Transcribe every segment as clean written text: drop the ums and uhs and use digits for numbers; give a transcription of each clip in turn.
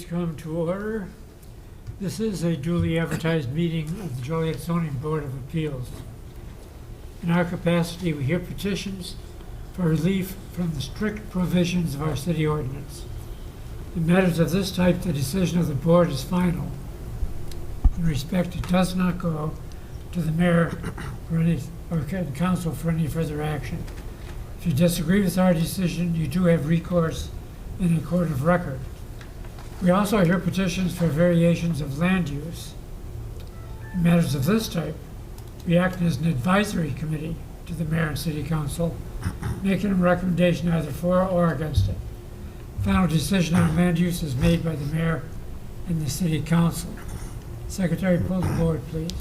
Please come to order. This is a duly advertised meeting of the Joliet Zoning Board of Appeals. In our capacity, we hear petitions for relief from the strict provisions of our city ordinance. In matters of this type, the decision of the board is final. In respect, it does not go to the mayor for any, or council for any further action. If you disagree with our decision, you do have recourse in a court of record. We also hear petitions for variations of land use. In matters of this type, we act as an advisory committee to the mayor and city council, making a recommendation either for or against it. Final decision on land use is made by the mayor and the city council. Secretary, pull the board, please.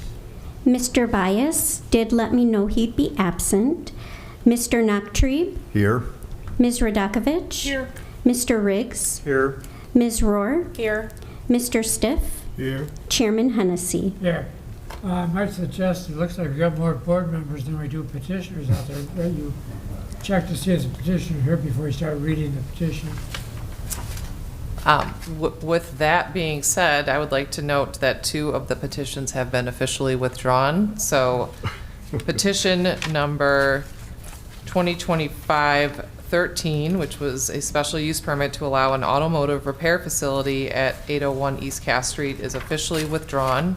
Mr. Bias did let me know he'd be absent. Mr. Nachtrieb? Here. Ms. Radakovich? Here. Mr. Riggs? Here. Ms. Rohr? Here. Mr. Stiff? Here. Chairman Hennessy. Here. I might suggest, it looks like we've got more board members than we do petitioners out there. You check to see if the petitioner here before you start reading the petition. With that being said, I would like to note that 2 of the petitions have been officially withdrawn. So petition number 2025-13, which was a special use permit to allow an automotive repair facility at 801 East Cass Street, is officially withdrawn,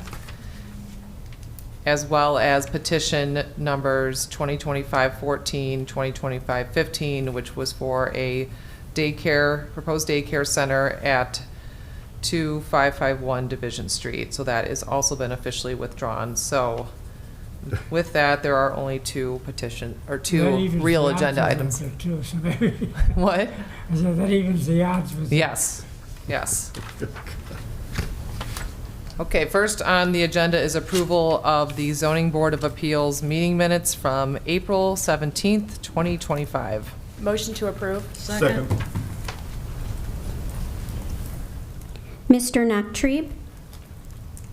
as well as petition numbers 2025-14, 2025-15, which was for a proposed daycare center at 2551 Division Street. So that has also been officially withdrawn. So with that, there are only 2 real agenda items. Too, so maybe What? so that evens the odds with Yes, yes. Okay, first on the agenda is approval of the Zoning Board of Appeals meeting minutes from April 17th, 2025. Motion to approve. Second. Mr. Nachtrieb?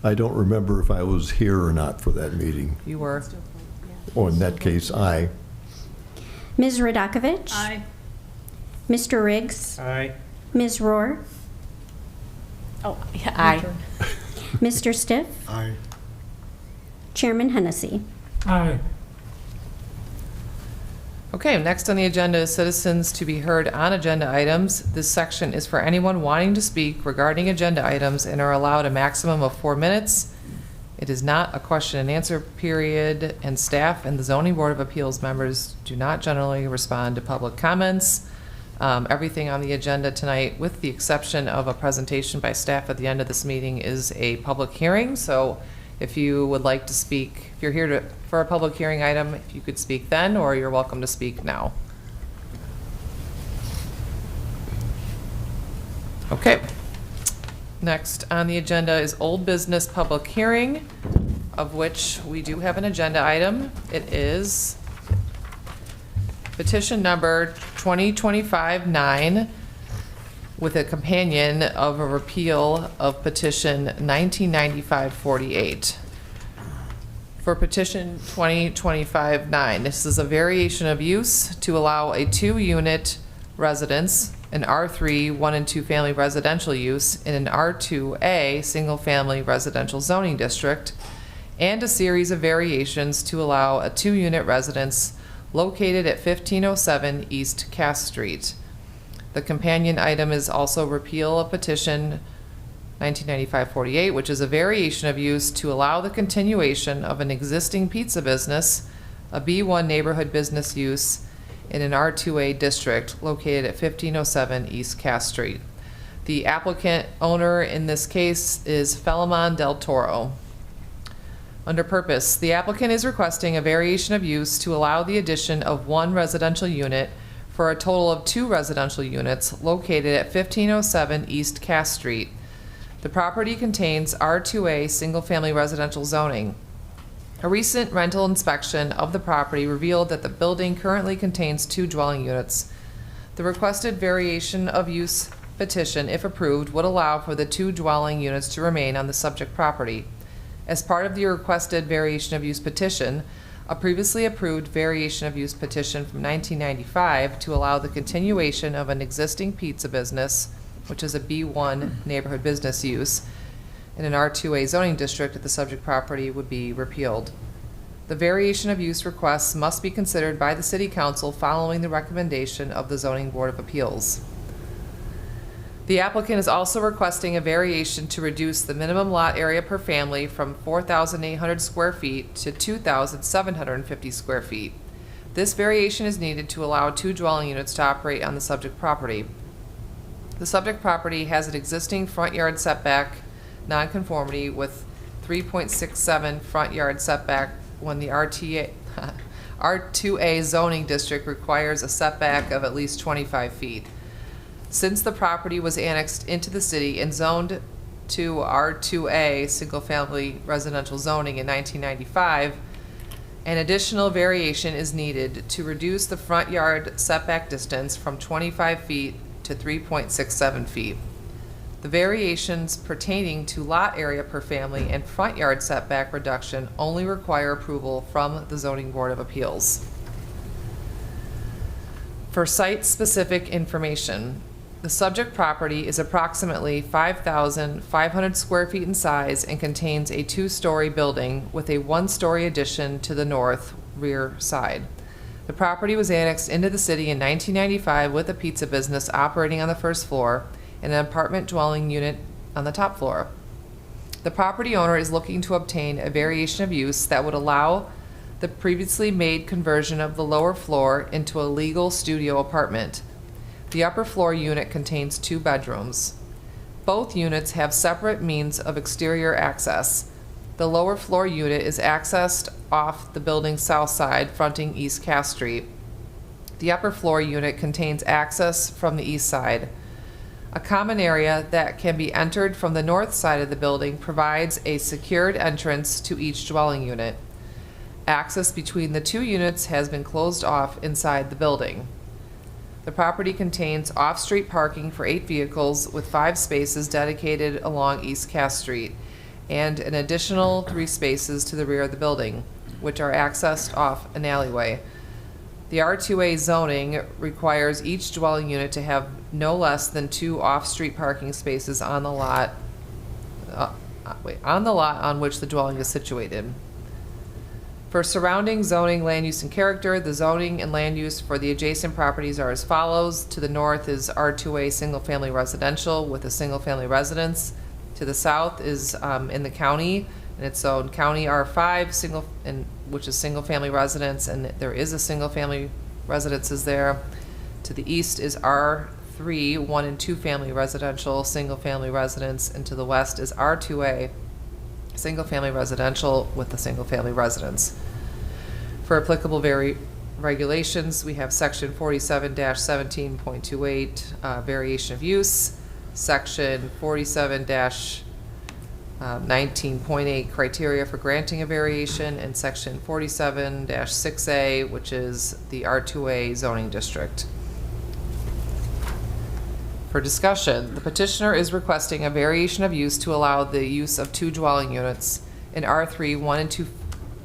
I don't remember if I was here or not for that meeting. You were. Or in that case, aye. Ms. Radakovich? Aye. Mr. Riggs? Aye. Ms. Rohr? Oh, yeah, aye. Mr. Stiff? Aye. Chairman Hennessy. Aye. Okay, next on the agenda is citizens to be heard on agenda items. This section is for anyone wanting to speak regarding agenda items and are allowed a maximum of 4 minutes. It is not a question and answer period, and staff and the Zoning Board of Appeals members do not generally respond to public comments. Everything on the agenda tonight, with the exception of a presentation by staff at the end of this meeting, is a public hearing. So if you would like to speak, if you're here for a public hearing item, if you could speak then, or you're welcome to speak now. Okay. Next on the agenda is old business public hearing, of which we do have an agenda item. It is petition number 2025-9 with a companion of a repeal of petition 1995-48. For petition 2025-9, this is a variation of use to allow a 2-unit residence, an R3 1 and 2 family residential use in an R2A single family residential zoning district, and a series of variations to allow a 2-unit residence located at 1507 East Cass Street. The companion item is also repeal of petition 1995-48, which is a variation of use to allow the continuation of an existing pizza business, a B1 neighborhood business use in an R2A district located at 1507 East Cass Street. The applicant owner in this case is Felamon del Toro. Under purpose, the applicant is requesting a variation of use to allow the addition of 1 residential unit for a total of 2 residential units located at 1507 East Cass Street. The property contains R2A single-family residential zoning. A recent rental inspection of the property revealed that the building currently contains 2 dwelling units. The requested variation of use petition, if approved, would allow for the 2 dwelling units to remain on the subject property. As part of the requested variation of use petition, a previously approved variation of use petition from 1995 to allow the continuation of an existing pizza business which is a B1 neighborhood business use, in an R2A zoning district, the subject property would be repealed. The variation of use requests must be considered by the City Council following the recommendation of the Zoning Board of Appeals. The applicant is also requesting a variation to reduce the minimum lot area per family from 4,800 square feet to 2,750 square feet. This variation is needed to allow 2 dwelling units to operate on the subject property. The subject property has an existing front yard setback nonconformity with 3.67 front yard setback when the R2A zoning district requires a setback of at least 25 feet. Since the property was annexed into the city and zoned to R2A single-family residential zoning in 1995, an additional variation is needed to reduce the front yard setback distance from 25 feet to 3.67 feet. The variations pertaining to lot area per family and front yard setback reduction only require approval from the Zoning Board of Appeals. For site-specific information, the subject property is approximately 5,500 square feet in size and contains a 2-story building with a 1-story addition to the north rear side. The property was annexed into the city in 1995 with a pizza business operating on the first floor and an apartment dwelling unit on the top floor. The property owner is looking to obtain a variation of use that would allow the previously made conversion of the lower floor into a legal studio apartment. The upper floor unit contains 2 bedrooms. Both units have separate means of exterior access. The lower floor unit is accessed off the building's south side, fronting East Cass Street. The upper floor unit contains access from the east side. A common area that can be entered from the north side of the building provides a secured entrance to each dwelling unit. Access between the 2 units has been closed off inside the building. The property contains off-street parking for 8 vehicles with 5 spaces dedicated along East Cass Street and an additional 3 spaces to the rear of the building, which are accessed off an alleyway. The R2A zoning requires each dwelling unit to have no less than 2 off-street parking spaces on the lot on which the dwelling is situated. For surrounding zoning, land use, and character, the zoning and land use for the adjacent properties are as follows. To the north is R2A single-family residential with a single-family residence. To the south is in the county, and it's zoned County R5, which is single-family residence, and there is a single-family residences there. To the east is R3, 1 and 2 family residential, single-family residence, and to the west is R2A, single-family residential with a single-family residence. For applicable regulations, we have section 47-17.28, variation of use, section 47-19.8, criteria for granting a variation, and section 47-6A, which is the R2A zoning district. For discussion, the petitioner is requesting a variation of use to allow the use of 2 dwelling units in R3, 1 and 2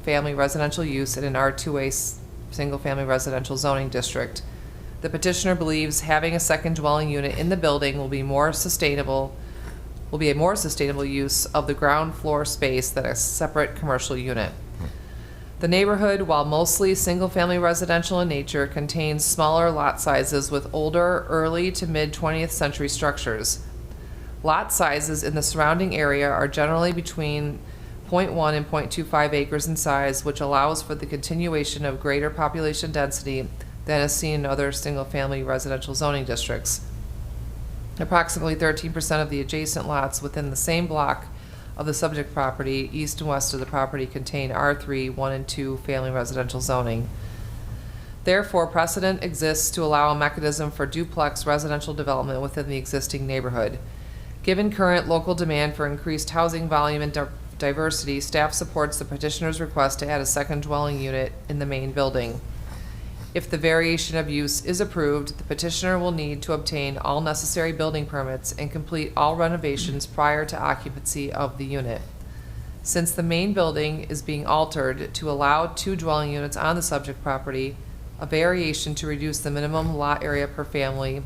family residential use in an R2A single-family residential zoning district. The petitioner believes having a second dwelling unit in the building will be a more sustainable use of the ground floor space than a separate commercial unit. The neighborhood, while mostly single-family residential in nature, contains smaller lot sizes with older, early to mid-20th century structures. Lot sizes in the surrounding area are generally between 0.1 and 0.25 acres in size, which allows for the continuation of greater population density than is seen in other single-family residential zoning districts. Approximately 13% of the adjacent lots within the same block of the subject property, east and west of the property, contain R3, 1 and 2 family residential zoning. Therefore, precedent exists to allow a mechanism for duplex residential development within the existing neighborhood. Given current local demand for increased housing volume and diversity, staff supports the petitioner's request to add a second dwelling unit in the main building. If the variation of use is approved, the petitioner will need to obtain all necessary building permits and complete all renovations prior to occupancy of the unit. Since the main building is being altered to allow 2 dwelling units on the subject property, a variation to reduce the minimum lot area per family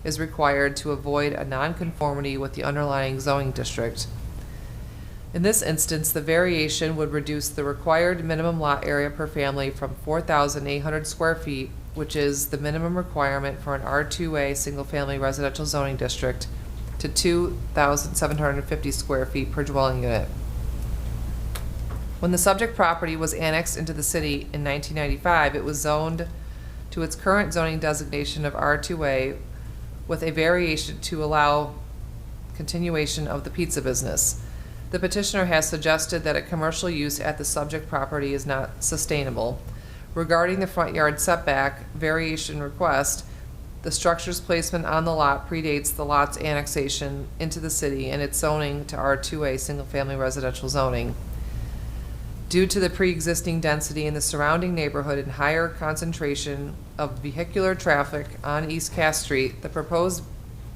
is required to avoid a nonconformity with the underlying zoning district. In this instance, the variation would reduce the required minimum lot area per family from 4,800 square feet, which is the minimum requirement for an R2A single-family residential zoning district, to 2,750 square feet per dwelling unit. When the subject property was annexed into the city in 1995, it was zoned to its current zoning designation of R2A with a variation to allow continuation of the pizza business. The petitioner has suggested that a commercial use at the subject property is not sustainable. Regarding the front yard setback variation request, the structure's placement on the lot predates the lot's annexation into the city and its zoning to R2A single-family residential zoning. Due to the pre-existing density in the surrounding neighborhood and higher concentration of vehicular traffic on East Cass Street, the proposed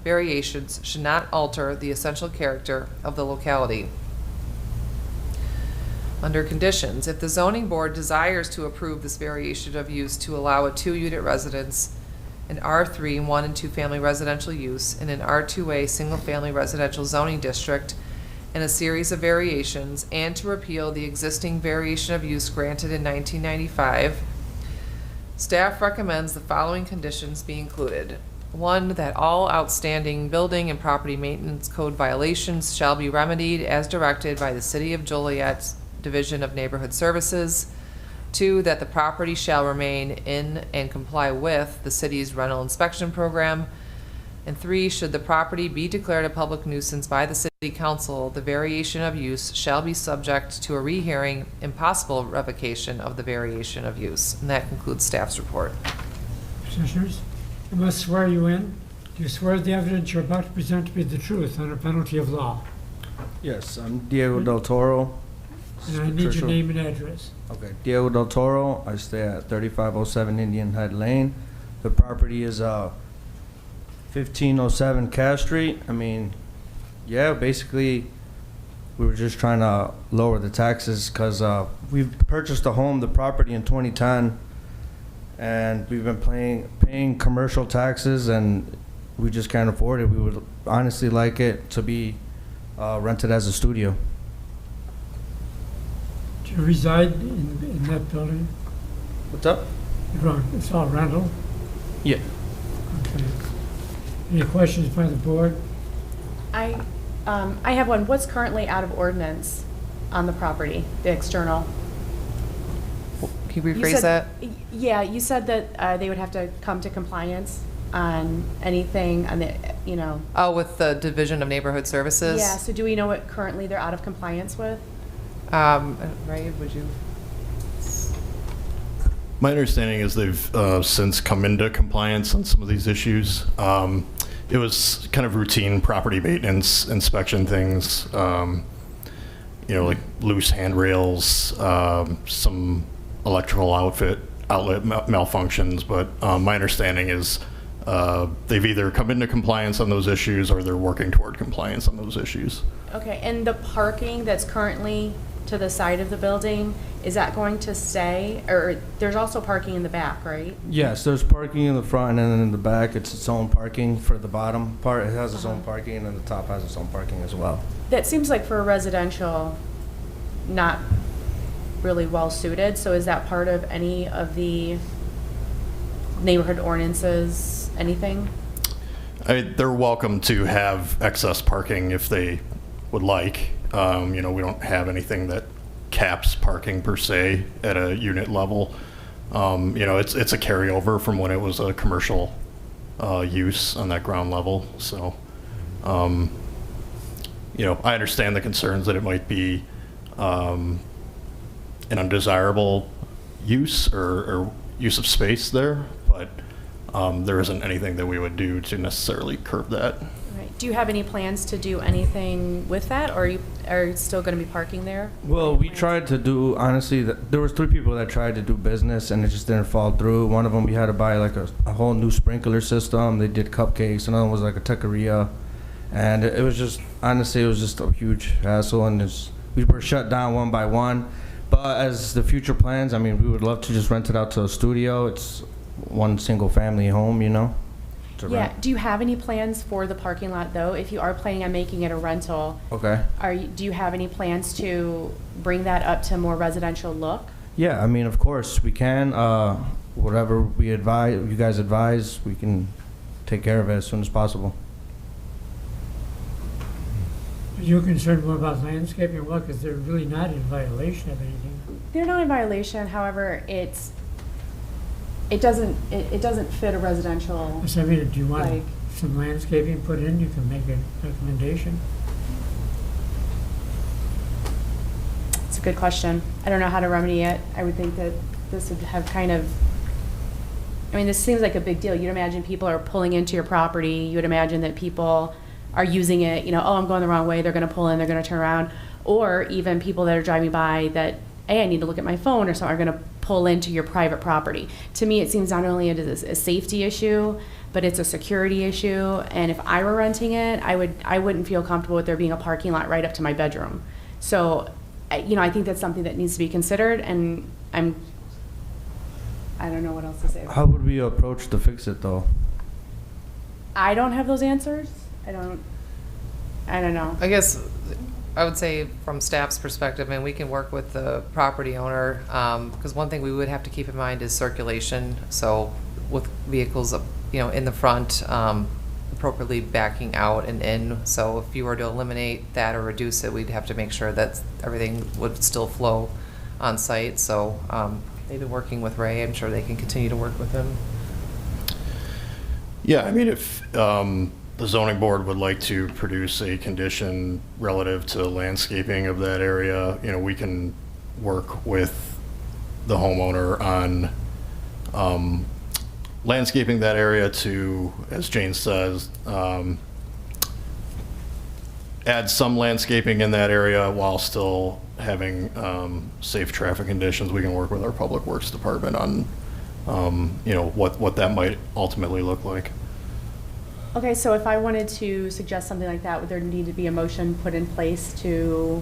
variations should not alter the essential character of the locality. Under conditions, if the zoning board desires to approve this variation of use to allow a 2-unit residence, an R3 1 and 2 family residential use, and an R2A single-family residential zoning district, and a series of variations, and to repeal the existing variation of use granted in 1995, staff recommends the following conditions be included. 1, that all outstanding building and property maintenance code violations shall be remedied as directed by the City of Joliet's Division of Neighborhood Services. 2, that the property shall remain in and comply with the city's rental inspection program. And 3, should the property be declared a public nuisance by the city council, the variation of use shall be subject to a rehearing and possible revocation of the variation of use. And that concludes staff's report. Petitioners, I must swear you in. Do you swear the evidence you're about to present to be the truth under penalty of law? Yes, I'm Diego Del Toro. And I need your name and address. Okay, Diego Del Toro. I stay at 3507 Indian Head Lane. The property is 1507 Cass Street. I mean, yeah, basically, we were just trying to lower the taxes because we purchased the property in 2010, and we've been paying commercial taxes, and we just can't afford it. We would honestly like it to be rented as a studio. Do you reside in that building? What's up? It's all rental? Yeah. Okay. Any questions by the board? I have one. What's currently out of ordinance on the property, the external? Can you You rephrase said- that? Yeah, you said that they would have to come to compliance on anything on the, Oh, with the Division of Neighborhood Services? Yeah, so do we know what currently they're out of compliance with? Ray, would you? My understanding is they've since come into compliance on some of these issues. It was kind of routine property maintenance inspection things, like loose handrails, some electrical outlet malfunctions. But my understanding is they've either come into compliance on those issues or they're working toward compliance on those issues. Okay, and the parking that's currently to the side of the building, is that going to stay? Or there's also parking in the back, right? Yes, there's parking in the front, and then in the back, it's its own parking for the bottom part. It has its own parking, and then the top has its own parking as well. That seems like for a residential, not really well suited. So is that part of any of the neighborhood ordinances, anything? They're welcome to have excess parking if they would like. We don't have anything that caps parking per se at a unit level. It's a carryover from when it was a commercial use on that ground level. So, I understand the concerns that it might be an undesirable use or use of space there, but there isn't anything that we would do to necessarily curb that. Right. Do you have any plans to do anything with that, or are you still going to be parking there? Well, we tried to do, honestly, there was 3 people that tried to do business, and it just didn't fall through. One of them, we had to buy like a whole new sprinkler system. They did cupcakes. Another one was like a taqueria. And it was just, honestly, it was just a huge hassle, and we were shut down one by one. But as the future plans, we would love to just rent it out to a studio. It's one single family home, to Yeah, rent. do you have any plans for the parking lot, though? If you are planning on making it a rental, Okay. do you have any plans to bring that up to more residential look? Yeah, I mean, of course, we can, whatever you guys advise, we can take care of it as soon as possible. Are you concerned more about landscaping work, because they're really not in violation of anything? They're not in violation, however, it doesn't fit a residential, So, I mean, do you like, want some landscaping put in? You can make a recommendation. it's a good question. I don't know how to remedy it. I would think that this would have kind of, I mean, this seems like a big deal. You'd imagine people are pulling into your property. You would imagine that people are using it, you know, oh, I'm going the wrong way, they're gonna pull in, they're gonna turn around. Or even people that are driving by that, hey, I need to look at my phone or something, are gonna pull into your private property. To me, it seems not only it is a safety issue, but it's a security issue. And if I were renting it, I wouldn't feel comfortable with there being a parking lot right up to my bedroom. So, you know, I think that's something that needs to be considered, and I don't know what else to say. How would we approach to fix it, though? I don't have those answers. I don't know. I guess I would say from staff's perspective, and we can work with the property owner, because one thing we would have to keep in mind is circulation. So with vehicles, you know, in the front, appropriately backing out and in. So if you were to eliminate that or reduce it, we'd have to make sure that everything would still flow on site. So they've been working with Ray. I'm sure they can continue to work with him. Yeah, I mean, if the zoning board would like to produce a condition relative to landscaping of that area, you know, we can work with the homeowner on landscaping that area to, as Jane says, add some landscaping in that area while still having safe traffic conditions. We can work with our Public Works Department on, you know, what that might ultimately look like. Okay, so if I wanted to suggest something like that, would there need to be a motion put in place to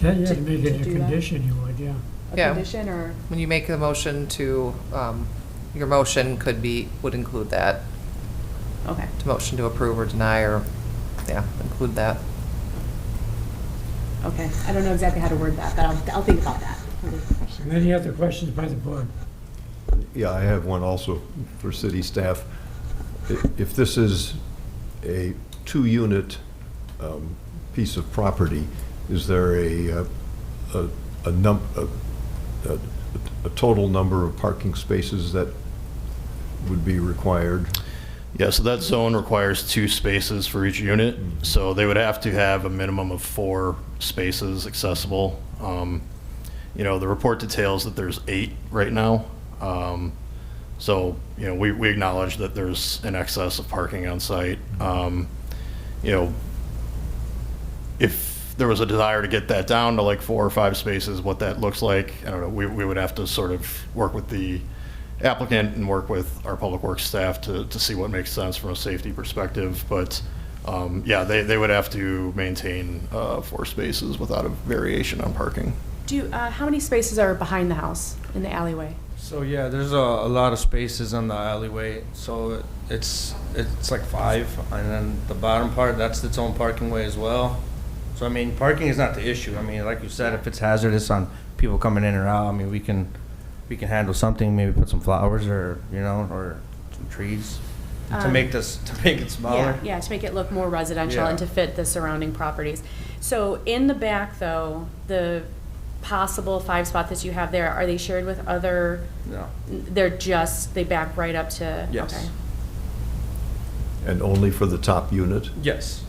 Yeah, to To- make it to a do that? condition, you would, yeah. a Yeah. condition, or? When you make the motion to, your motion would include that, Okay. to motion to approve or deny, or, yeah, include that. Okay, I don't know exactly how to word that, but I'll think about that. Any other questions by the board? Yeah, I have one also for city staff. If this is a two-unit piece of property, is there a total number of parking spaces that would be required? Yeah, so that zone requires 2 spaces for each unit, so they would have to have a minimum of 4 spaces accessible. You know, the report details that there's 8 right now. So, you know, we acknowledge that there's an excess of parking on site. You know, if there was a desire to get that down to like 4 or 5 spaces, what that looks like, I don't know, we would have to sort of work with the applicant and work with our Public Works staff to see what makes sense from a safety perspective. But yeah, they would have to maintain 4 spaces without a variation on parking. How many spaces are behind the house in the alleyway? So yeah, there's a lot of spaces on the alleyway. So it's like 5, and then the bottom part, that's its own parking way as well. So I mean, parking is not the issue. I mean, like you said, if it's hazardous on people coming in or out, I mean, we can handle something. Maybe put some flowers or or some trees to make it smaller. Yeah, to make it look more residential Yeah. and to fit the surrounding properties. So in the back, though, the possible 5 spots that you have there, are they shared with other? No. They back right up to? Yes. Okay. And only for the top unit? Yes.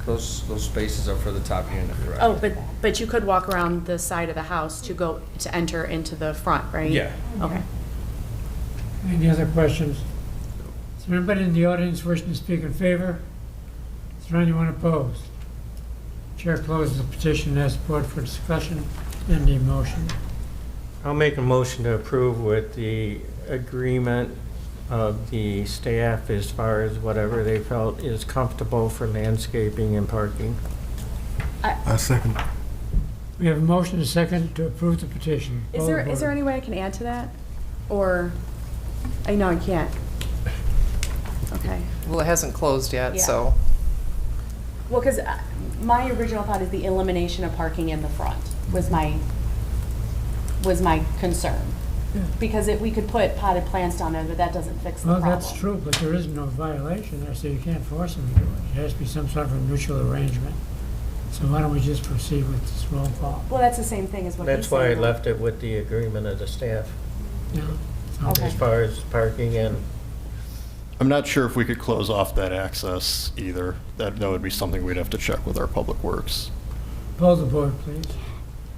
Those spaces are for the top unit, correct? Oh, but you could walk around the side of the house to enter into the front, right? Yeah. Okay. Any other questions? Is there anybody in the audience wishing to speak in favor? Is there anyone opposed? Chair closes the petition and asks the board for discussion and the motion. I'll make a motion to approve with the agreement of the staff as far as whatever they felt is comfortable for landscaping and parking. I second. We have a motion and a second to approve the petition. Is there any way I can add to that? Or, I know I can't. Okay. Well, it hasn't closed yet, Yeah. so. Well, because my original thought is the elimination of parking in the front was my concern. Because we could put potted plants down there, but that doesn't fix the Well, problem. that's true, but there is no violation there, so you can't force them to do it. It has to be some sort of a mutual arrangement. So why don't we just proceed with this roll call? Well, that's the same thing as what he's That's why I saying. left it with the agreement of the staff, Yeah. So- Okay. as far as parking and, I'm not sure if we could close off that access either. That would be something we'd have to check with our Public Works. Poll the board, please.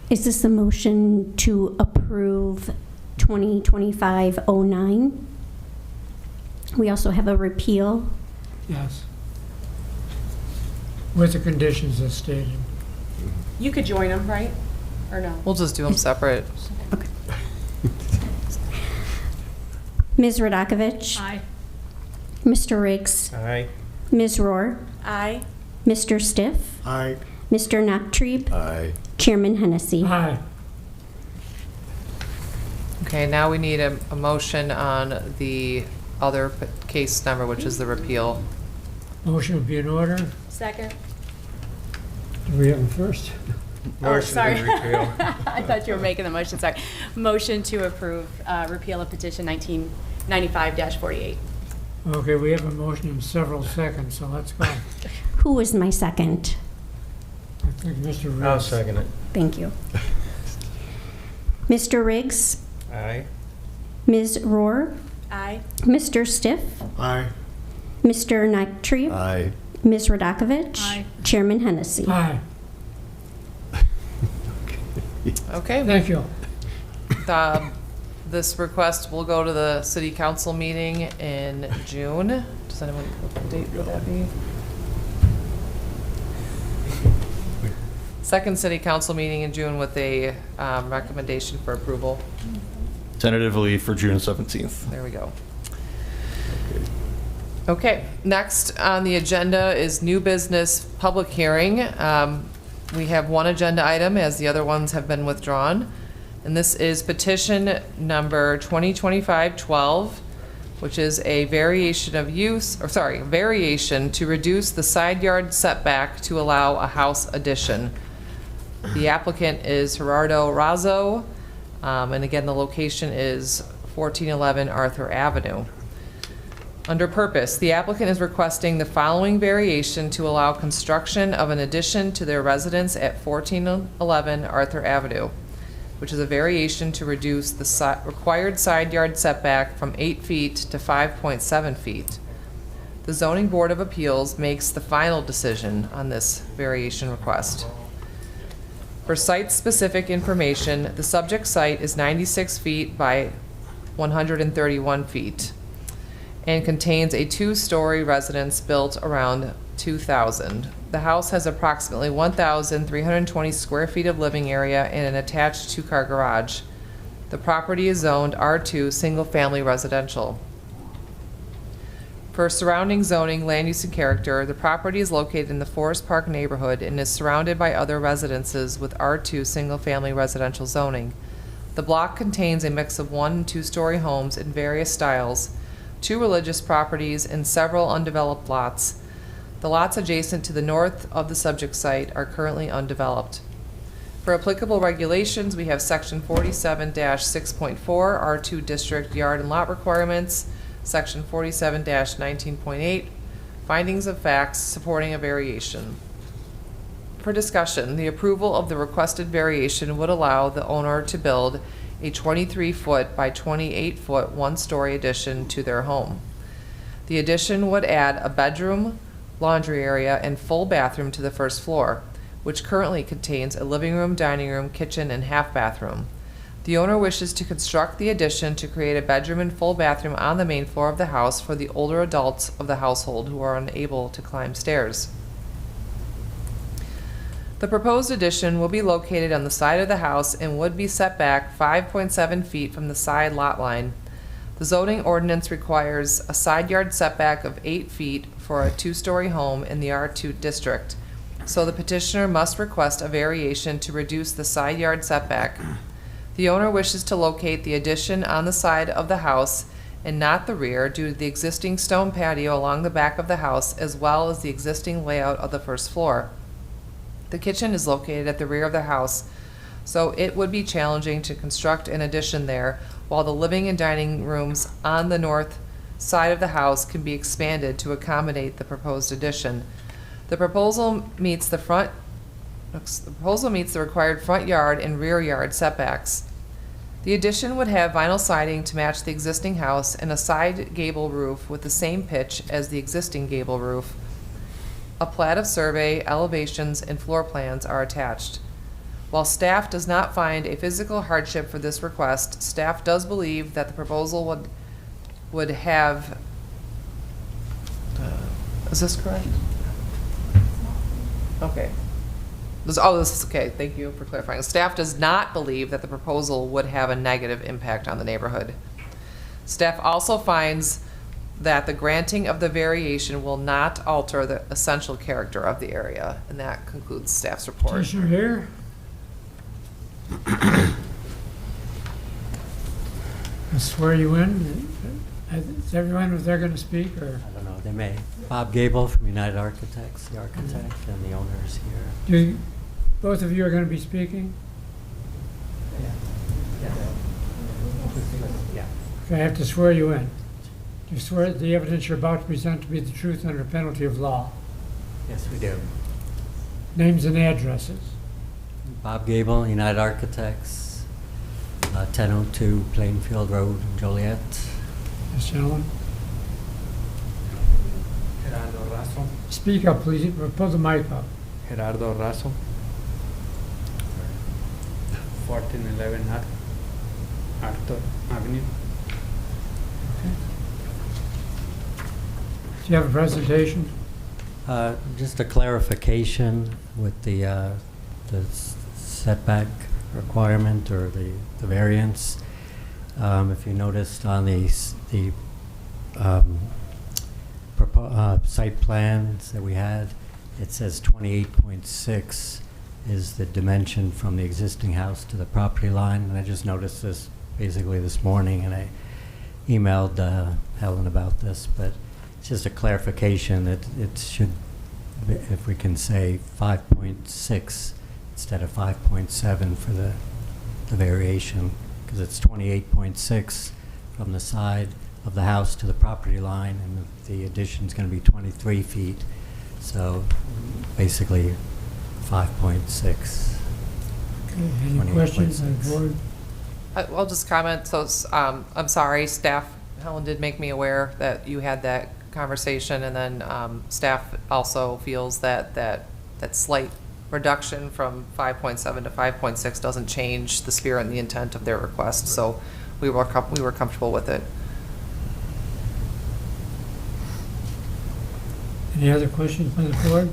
Is this a motion to approve 2025-09? We also have a repeal. Yes. With the conditions as stated. You could join them, right? Or no? We'll just do them separate. Ms. Radakovich? Aye. Mr. Riggs? aye, Ms. Rohr? Aye. Mr. Stiff? Aye. Mr. Nachtrieb? Aye. Chairman Hennessy? Aye. Okay, now we need a motion on the other case number, which is the repeal. Motion would be in order. Second. Do we have them first? motion to sorry. repeal. I thought you were making the motion, sorry. Motion to approve repeal of petition 1995-48. Okay, we have a motion in several seconds, so let's go. Who was my second? I think Mr. Riggs. I'll second it. Thank you. Mr. Riggs? Aye, Ms. Rohr? Aye. Mr. Stiff? Aye. Mr. Nachtrieb? Aye. Ms. Radakovich? Aye. Chairman Hennessy? Aye. Okay, Thank you. this request will go to the city council meeting in June. Does anyone, what date would that be? Second city council meeting in June with a recommendation for approval. Tentatively for June 17th. There we go. Okay, next on the agenda is new business public hearing. We have one agenda item as the other ones have been withdrawn. And this is petition number 2025-12, which is a variation of use, or sorry, variation to reduce the side yard setback to allow a house addition. The applicant is Gerardo Razzo, and again, the location is 1411 Arthur Avenue. Under purpose, the applicant is requesting the following variation to allow construction of an addition to their residence at 1411 Arthur Avenue, which is a variation to reduce the required side yard setback from 8 feet to 5.7 feet. The Zoning Board of Appeals makes the final decision on this variation request. For site-specific information, the subject site is 96 feet by 131 feet and contains a 2-story residence built around 2000. The house has approximately 1,320 square feet of living area and an attached 2-car garage. The property is zoned R2 Single Family Residential. For surrounding zoning, land use, and character, the property is located in the Forest Park neighborhood and is surrounded by other residences with R2 Single Family Residential zoning. The block contains a mix of 1- and 2-story homes in various styles, 2 religious properties, and several undeveloped lots. The lots adjacent to the north of the subject site are currently undeveloped. For applicable regulations, we have section 47-6.4, R2 District Yard and Lot Requirements, section 47-19.8, findings of facts supporting a variation. For discussion, the approval of the requested variation would allow the owner to build a 23-foot by 28-foot 1-story addition to their home. The addition would add a bedroom, laundry area, and full bathroom to the first floor, which currently contains a living room, dining room, kitchen, and half bathroom. The owner wishes to construct the addition to create a bedroom and full bathroom on the main floor of the house for the older adults of the household who are unable to climb stairs. The proposed addition will be located on the side of the house and would be set back 5.7 feet from the side lot line. The zoning ordinance requires a side yard setback of 8 feet for a 2-story home in the R2 district, so the petitioner must request a variation to reduce the side yard setback. The owner wishes to locate the addition on the side of the house and not the rear due to the existing stone patio along the back of the house as well as the existing layout of the first floor. The kitchen is located at the rear of the house, so it would be challenging to construct an addition there, while the living and dining rooms on the north side of the house can be expanded to accommodate the proposed addition. The proposal meets the required front yard and rear yard setbacks. The addition would have vinyl siding to match the existing house and a side gable roof with the same pitch as the existing gable roof. A plat of survey, elevations, and floor plans are attached. While staff does not find a physical hardship for this request, staff does believe that the proposal would have, is this correct? Okay. This is okay. Thank you for clarifying. Staff does not believe that the proposal would have a negative impact on the neighborhood. Staff also finds that the granting of the variation will not alter the essential character of the area. And that concludes staff's report. Petitioner here. I swear you in. Is everyone, if they're going to speak, or I don't know, they may. Bob Gable from United Architects, the architect, and the owner is here. do both of you are going to be speaking? Yeah. Okay, I have to swear you in. Do you swear that the evidence you're about to present to be the truth under penalty of law? Yes, we do. Names and addresses. Bob Gable, United Architects, 1002 Plainfield Road, Joliet. Yes, gentlemen. Gerardo Razo. Speak up, please. Pull the mic up. Gerardo Razo. 1411 Arthur Avenue. Do you have a presentation? Just a clarification with the setback requirement or the variance. If you noticed on the site plans that we had, it says 28.6 is the dimension from the existing house to the property line. And I just noticed this basically this morning, and I emailed Helen about this, but it's just a clarification that it should, if we can say 5.6 instead of 5.7 for the variation, because it's 28.6 from the side of the house to the property line, and the addition's going to be 23 feet. So basically 5.6. Okay, any questions on the board? I'll just comment. So I'm sorry, staff, Helen did make me aware that you had that conversation, and then staff also feels that slight reduction from 5.7 to 5.6 doesn't change the spirit and the intent of their request. So we were comfortable with it. Any other questions by the board?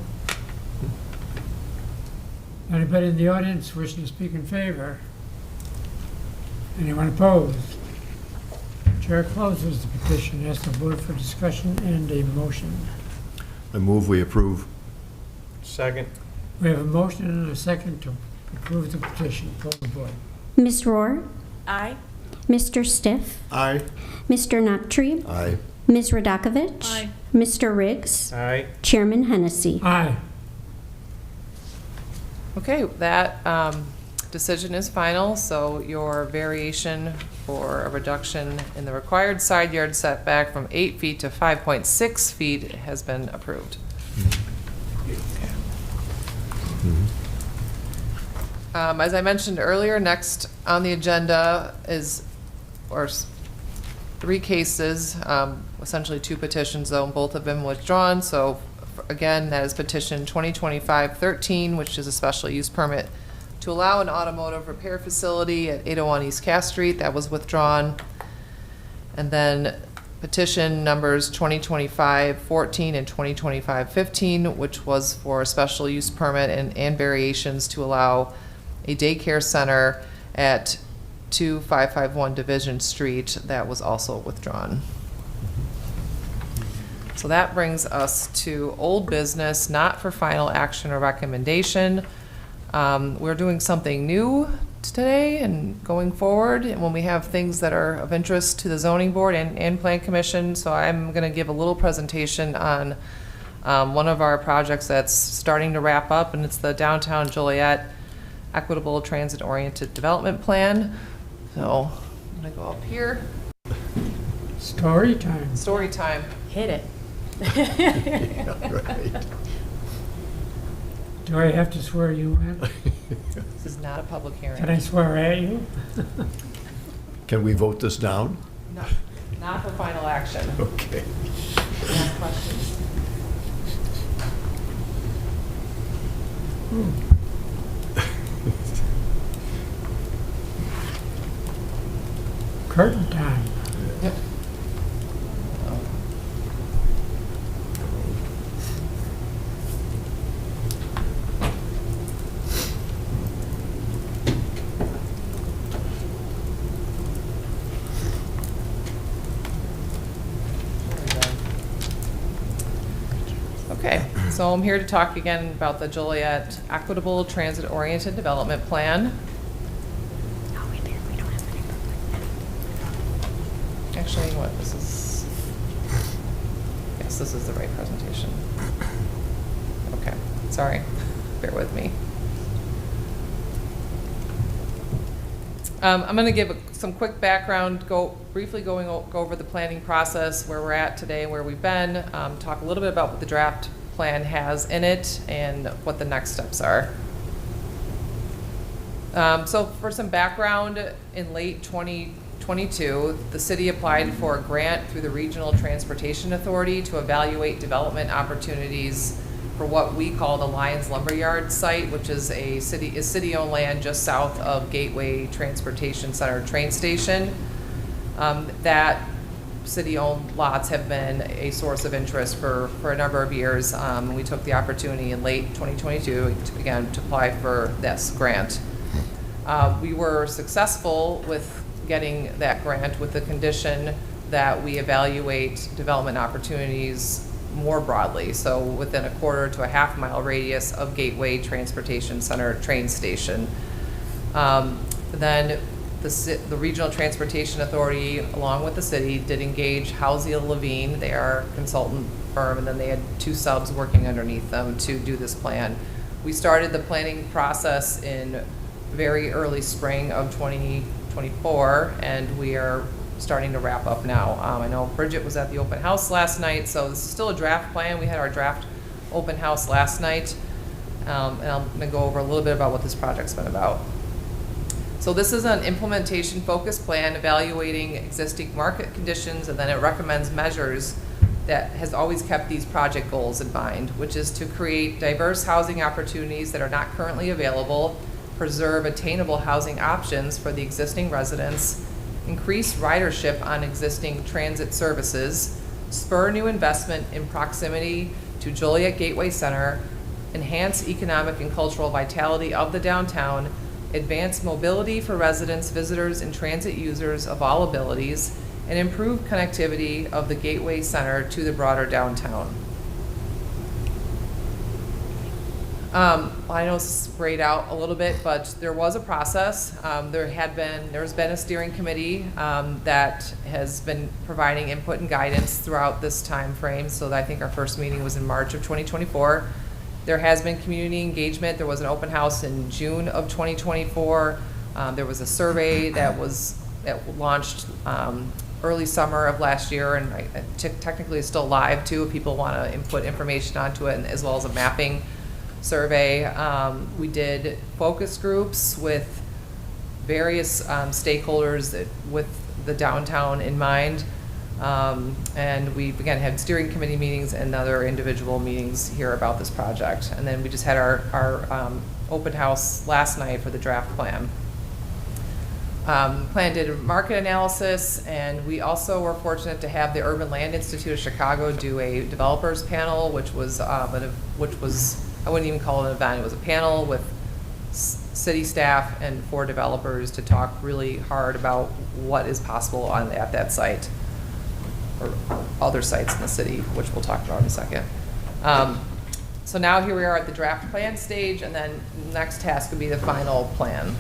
Anybody in the audience wishing to speak in favor? Anyone opposed? Chair closes the petition. Ask the board for discussion and a motion. I move we approve. Second. We have a motion and a second to approve the petition. Pull the board. Ms. Rohr? Aye. Mr. Stiff? Aye. Mr. Noctree? Aye. Ms. Radakovich? Aye. Mr. Riggs? Aye. Chairman Hennessy. Aye. Okay, that decision is final, so your variation for a reduction in the required side yard setback from 8 feet to 5.6 feet has been approved. As I mentioned earlier, next on the agenda is, three cases, essentially two petitions, though both have been withdrawn. So again, that is petition 2025-13, which is a special use permit to allow an automotive repair facility at 801 East Cass Street. That was withdrawn. And then petition numbers 2025-14 and 2025-15, which was for a special use permit and variations to allow a daycare center at 2551 Division Street. That was also withdrawn. So that brings us to old business, not for final action or recommendation. We're doing something new today and going forward, and when we have things that are of interest to the zoning board and plan commission. So I'm going to give a little presentation on one of our projects that's starting to wrap up, and it's the downtown Joliet Equitable Transit-Oriented Development Plan. So I'm going to go up here. Story time. Story time. Hit it. Yeah, right. Do I have to swear you in? This is not a public hearing. Can I swear at you? Can we vote this down? No, not for final action. Okay. Ask questions. Curtain time. Yep. Okay, so I'm here to talk again about the Joliet Equitable Transit-Oriented Development Plan. Oh, we don't have any public. Actually, what, this is, yes, this is the right presentation. Okay, sorry, bear with me. I'm going to give some quick background, briefly go over the planning process, where we're at today, where we've been, talk a little bit about what the draft plan has in it and what the next steps are. So for some background, in late 2022, the city applied for a grant through the Regional Transportation Authority to evaluate development opportunities for what we call the Lions Lumberyard site, which is city-owned land just south of Gateway Transportation Center train station. That city-owned lots have been a source of interest for a number of years. We took the opportunity in late 2022, again, to apply for this grant. We were successful with getting that grant with the condition that we evaluate development opportunities more broadly, so within a quarter to a half-mile radius of Gateway Transportation Center train station. Then the Regional Transportation Authority, along with the city, did engage Housiel Levine. They are a consultant firm, and then they had two subs working underneath them to do this plan. We started the planning process in very early spring of 2024, and we are starting to wrap up now. I know Bridget was at the open house last night, so this is still a draft plan. We had our draft open house last night, and I'm going to go over a little bit about what this project's been about. So this is an implementation-focused plan evaluating existing market conditions, and then it recommends measures that has always kept these project goals in mind, which is to create diverse housing opportunities that are not currently available, preserve attainable housing options for the existing residents, increase ridership on existing transit services, spur new investment in proximity to Joliet Gateway Center, enhance economic and cultural vitality of the downtown, advance mobility for residents, visitors, and transit users of all abilities, and improve connectivity of the Gateway Center to the broader downtown. I know it's grayed out a little bit, but there was a process. There's been a steering committee that has been providing input and guidance throughout this time frame. So I think our first meeting was in March of 2024. There has been community engagement. There was an open house in June of 2024. There was a survey that launched early summer of last year, and technically it's still live too if people want to input information onto it, and as well as a mapping survey. We did focus groups with various stakeholders with the downtown in mind. And we, again, had steering committee meetings and other individual meetings here about this project. And then we just had our open house last night for the draft plan. Plan did a market analysis, and we also were fortunate to have the Urban Land Institute of Chicago do a developers panel, which was I wouldn't even call it an event. It was a panel with city staff and 4 developers to talk really hard about what is possible at that site, or other sites in the city, which we'll talk about in a second. So now here we are at the draft plan stage, and then the next task would be the final plan.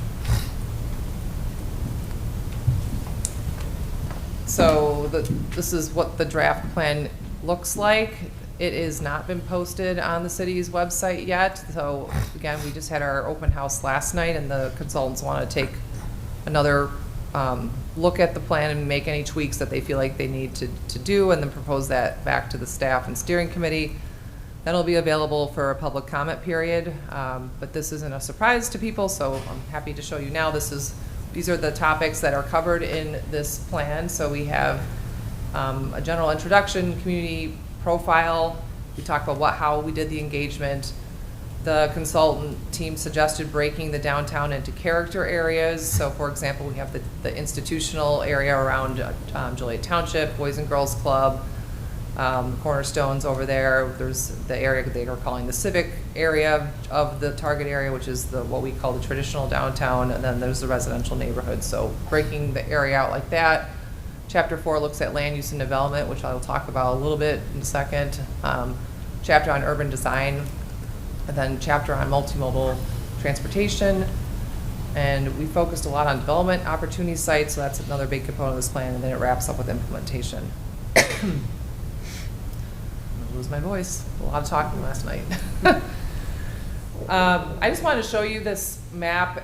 So this is what the draft plan looks like. It has not been posted on the city's website yet. So again, we just had our open house last night, and the consultants want to take another look at the plan and make any tweaks that they feel like they need to do, and then propose that back to the staff and steering committee. That'll be available for a public comment period, but this isn't a surprise to people, so I'm happy to show you now. These are the topics that are covered in this plan. So we have a general introduction, community profile. We talk about how we did the engagement. The consultant team suggested breaking the downtown into character areas. So for example, we have the institutional area around Joliet Township, Boys and Girls Club, Cornerstones over there. There's the area they are calling the civic area of the target area, which is what we call the traditional downtown, and then there's the residential neighborhood. So breaking the area out like that. Chapter 4 looks at land use and development, which I'll talk about a little bit in a second. Chapter on urban design, and then chapter on multimodal transportation. And we focused a lot on development opportunity sites, so that's another big component of this plan, and then it wraps up with implementation. I'm gonna lose my voice. A lot of talking last night. I just wanted to show you this map.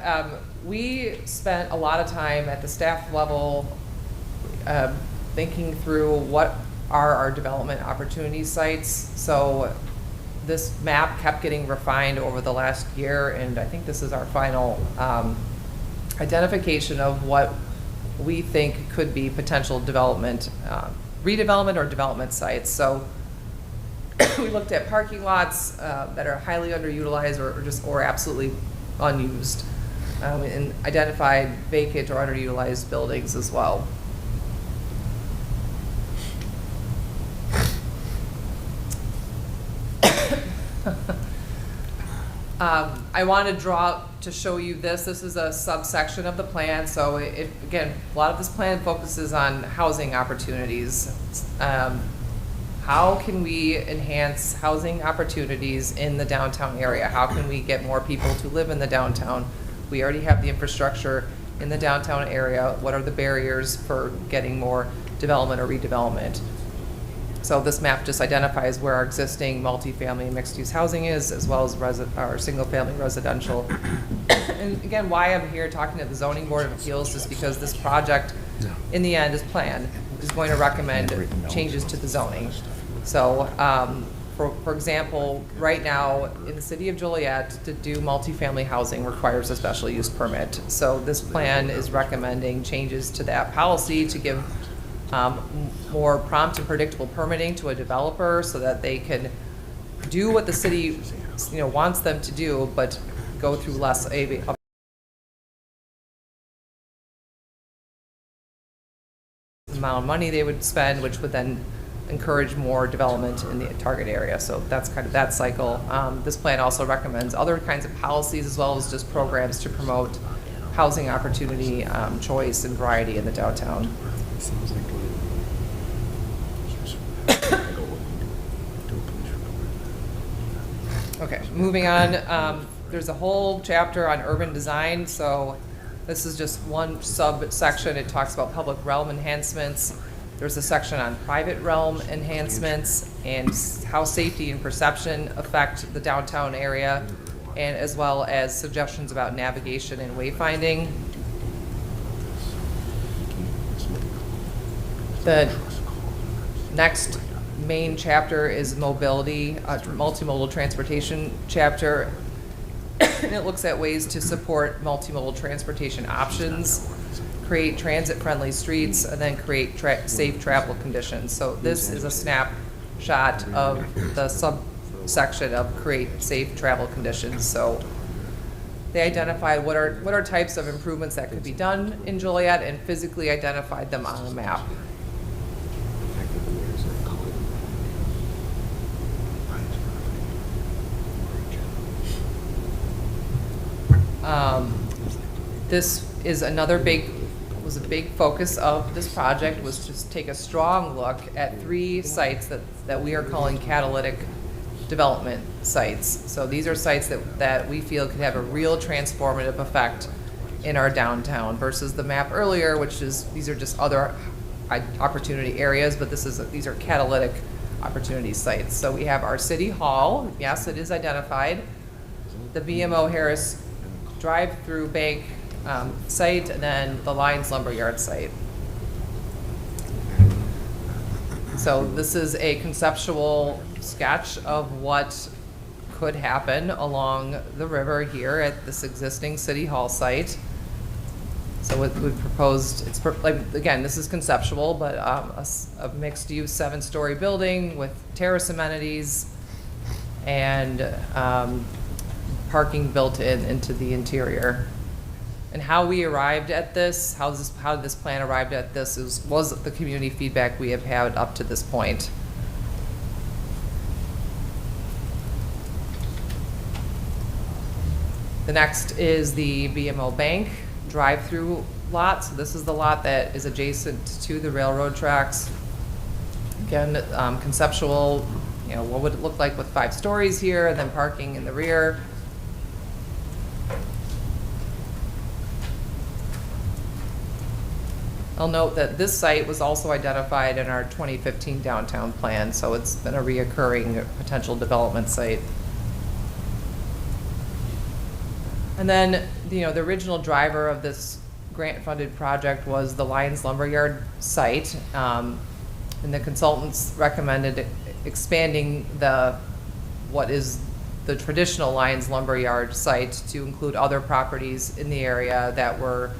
We spent a lot of time at the staff level thinking through what are our development opportunity sites. So this map kept getting refined over the last year, and I think this is our final identification of what we think could be potential development, redevelopment or development sites. So we looked at parking lots that are highly underutilized or absolutely unused, and identified vacant or underutilized buildings as well. I want to draw to show you this. This is a subsection of the plan. So again, a lot of this plan focuses on housing opportunities. How can we enhance housing opportunities in the downtown area? How can we get more people to live in the downtown? We already have the infrastructure in the downtown area. What are the barriers for getting more development or redevelopment? So this map just identifies where our existing multifamily and mixed-use housing is, as well as our single-family residential. And again, why I'm here talking to the Zoning Board of Appeals is because this project, in the end, this plan is going to recommend changes to the zoning. So, for example, right now in the city of Joliet, to do multifamily housing requires a special use permit. So this plan is recommending changes to that policy to give more prompt and predictable permitting to a developer so that they can do what the city wants them to do, but go through less amount of money they would spend, which would then encourage more development in the target area. So that's kind of that cycle. This plan also recommends other kinds of policies as well as just programs to promote housing opportunity, choice, and variety in the downtown. Okay, moving on. There's a whole chapter on urban design. So this is just one subsection. It talks about public realm enhancements. There's a section on private realm enhancements and how safety and perception affect the downtown area, and as well as suggestions about navigation and wayfinding. The next main chapter is mobility, multimodal transportation chapter. And it looks at ways to support multimodal transportation options, create transit-friendly streets, and then create safe travel conditions. So this is a snapshot of the subsection of create safe travel conditions. So they identified what are types of improvements that could be done in Joliet and physically identified them on the map. This is was a big focus of this project, was to take a strong look at 3 sites that we are calling catalytic development sites. So these are sites that we feel could have a real transformative effect in our downtown versus the map earlier, which is, these are just other opportunity areas, but these are catalytic opportunity sites. So we have our City Hall, yes, it is identified, the BMO Harris drive-through bank site, and then the Lions Lumberyard site. So this is a conceptual sketch of what could happen along the river here at this existing City Hall site. So what we proposed, again, this is conceptual, but a mixed-use 7-story building with terrace amenities and parking built into the interior. And how we arrived at this, how did this plan arrived at this was the community feedback we have had up to this point. The next is the BMO Bank drive-through lot. So this is the lot that is adjacent to the railroad tracks. Again, conceptual, what would it look like with 5 stories here and then parking in the rear. I'll note that this site was also identified in our 2015 downtown plan, so it's been a reoccurring potential development site. And then, the original driver of this grant-funded project was the Lions Lumberyard site, and the consultants recommended expanding what is the traditional Lions Lumberyard site to include other properties in the area that were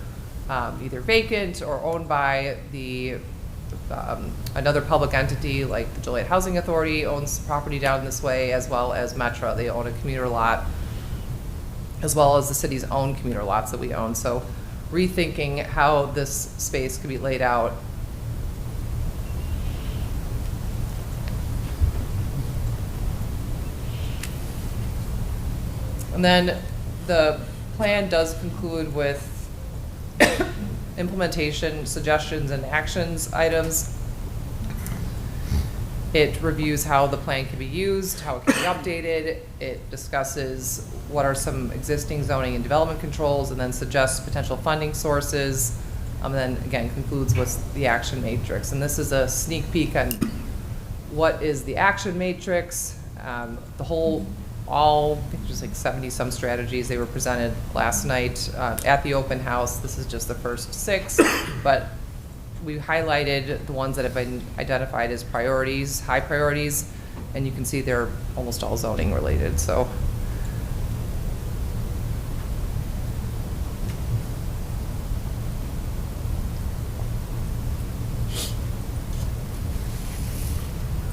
either vacant or owned by another public entity, like the Joliet Housing Authority owns property down this way, as well as Metro. They own a commuter lot, as well as the city's own commuter lots that we own. So rethinking how this space could be laid out. And then the plan does conclude with implementation suggestions and actions items. It reviews how the plan can be used, how it can be updated. It discusses what are some existing zoning and development controls, and then suggests potential funding sources. And then again concludes with the action matrix. And this is a sneak peek on what is the action matrix. I think there's like 70 some strategies. They were presented last night at the open house. This is just the first 6, but we highlighted the ones that have been identified as priorities, high priorities, and you can see they're almost all zoning related. So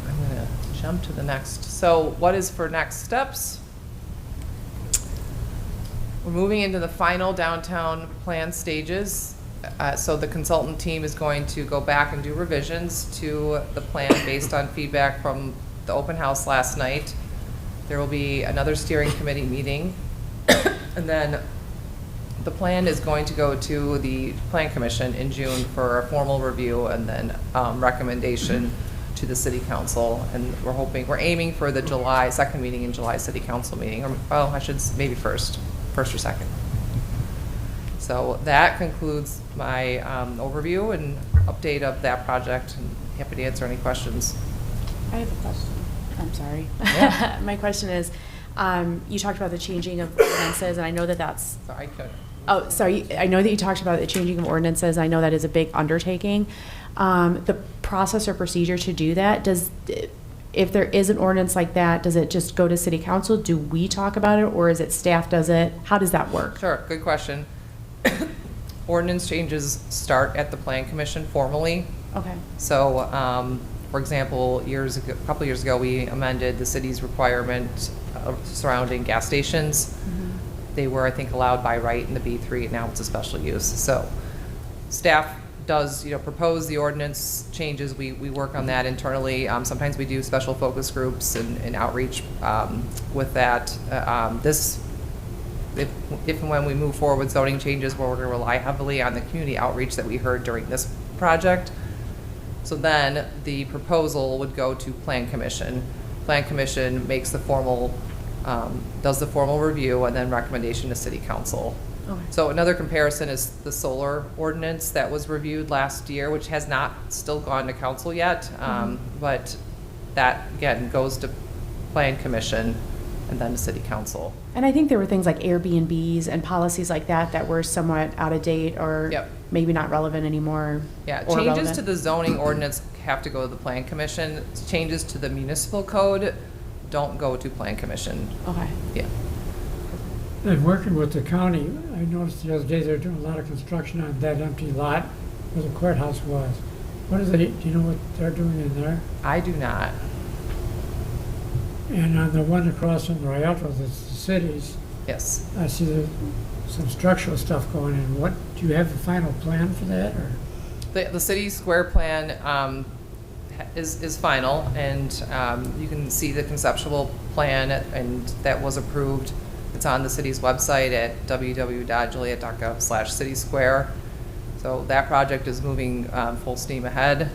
I'm gonna jump to the next. So what is for next steps? We're moving into the final downtown plan stages. So the consultant team is going to go back and do revisions to the plan based on feedback from the open house last night. There will be another steering committee meeting. And then the plan is going to go to the Plan Commission in June for a formal review and then recommendation to the City Council. And we're aiming for the second meeting in July City Council meeting. Maybe first or second. So that concludes my overview and update of that project, and happy to answer any questions. I have a question. I'm sorry. Yeah. My question is, you talked about the changing of ordinances, and I know that that's... Sorry, I could. Oh, sorry. I know that you talked about the changing of ordinances. I know that is a big undertaking. The process or procedure to do that, if there is an ordinance like that, does it just go to City Council? Do we talk about it, or is it staff does it? How does that work? Sure, good question. Ordinance changes start at the Plan Commission formally. Okay. So, for example, a couple years ago, we amended the city's requirement surrounding gas stations. Mm-hmm. They were, I think, allowed by right in the B3, and now it's a special use. So staff does, propose the ordinance changes. We work on that internally. Sometimes we do special focus groups and outreach with that. If and when we move forward with zoning changes, we're going to rely heavily on the community outreach that we heard during this project. So then the proposal would go to Plan Commission. Plan Commission makes does the formal review and then recommendation to City Council. Okay. So another comparison is the solar ordinance that was reviewed last year, which has not still gone to council yet. But that, again, goes to Plan Commission and then to City Council. And I think there were things like Airbnbs and policies like that that were somewhat out of date or Yep. maybe not relevant anymore. Yeah, or changes relevant. to the zoning ordinance have to go to the Plan Commission. Changes to the municipal code don't go to Plan Commission. Okay. Yeah. And working with the county, I noticed the other day they're doing a lot of construction on that empty lot where the courthouse was. What is it, do you know what they're doing in there? I do not. And on the one across from Rialto, that's the cities, Yes. I see there's some structural stuff going in. What, do you have the final plan for that, or? The city square plan is final, and you can see the conceptual plan, and that was approved. It's on the city's website at www.joliet.gov/citysquare. So that project is moving full steam ahead.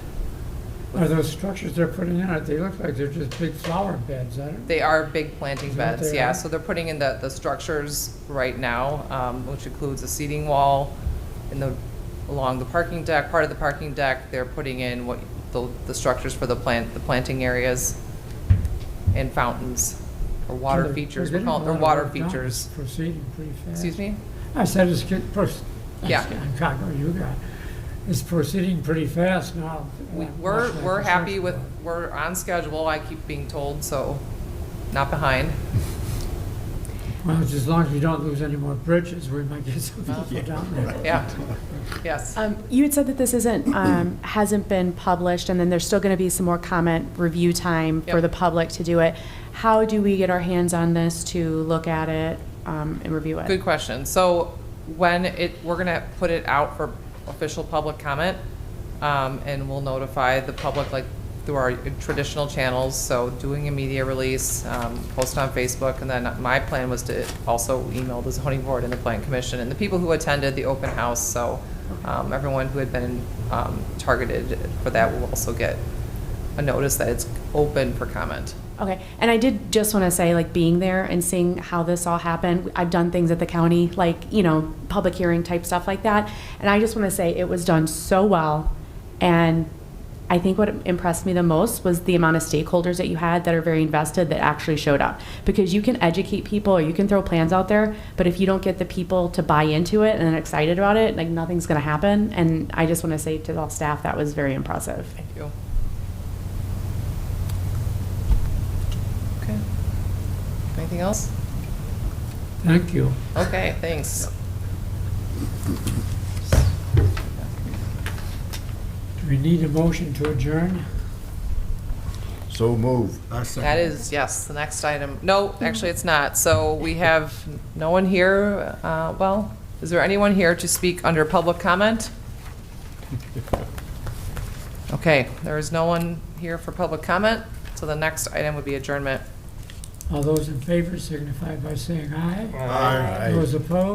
Are those structures they're putting in, they look like they're just big flower beds, I don't. They are big planting Is that what beds, they yeah. are? So they're putting in the structures right now, which includes a seating wall along the parking deck, part of the parking deck. They're putting in the structures for the planting areas and fountains, or water They're features, getting we're calling, a or lot of water work done. features. It's proceeding pretty fast. Excuse me? I said it's getting, Yeah. I'm talking, you got, it's proceeding pretty fast now. We're Much like happy construction. we're on schedule, I keep being told, so not behind. Well, it's as long as we don't lose any more bridges, we might get some people down there. Yeah, yes. You had said that this hasn't been published, and then there's still going to be some more comment review time for Yep. the public to do it. How do we get our hands on this to look at it and review it? Good question. So we're gonna put it out for official public comment, and we'll notify the public like through our traditional channels. So doing a media release, post on Facebook, and then my plan was to also email the zoning board and the plan commission and the people who attended the open house. So everyone who had been targeted for that will also get a notice that it's open for comment. Okay, and I did just want to say, like, being there and seeing how this all happened, I've done things at the county, like, public hearing type stuff like that, and I just want to say it was done so well, and I think what impressed me the most was the amount of stakeholders that you had that are very invested that actually showed up, because you can educate people or you can throw plans out there, but if you don't get the people to buy into it and excited about it, like, nothing's going to happen, and I just want to say to all staff, that was very impressive. Thank you. Okay. Anything else? Thank you. Okay, thanks. Do we need a motion to adjourn? So move. That is, yes, the next item. No, actually, it's not. So we have no one here. Well, is there anyone here to speak under public comment? Okay, there is no one here for public comment, so the next item would be adjournment. All those in favor signify by saying aye. Aye. Those opposed?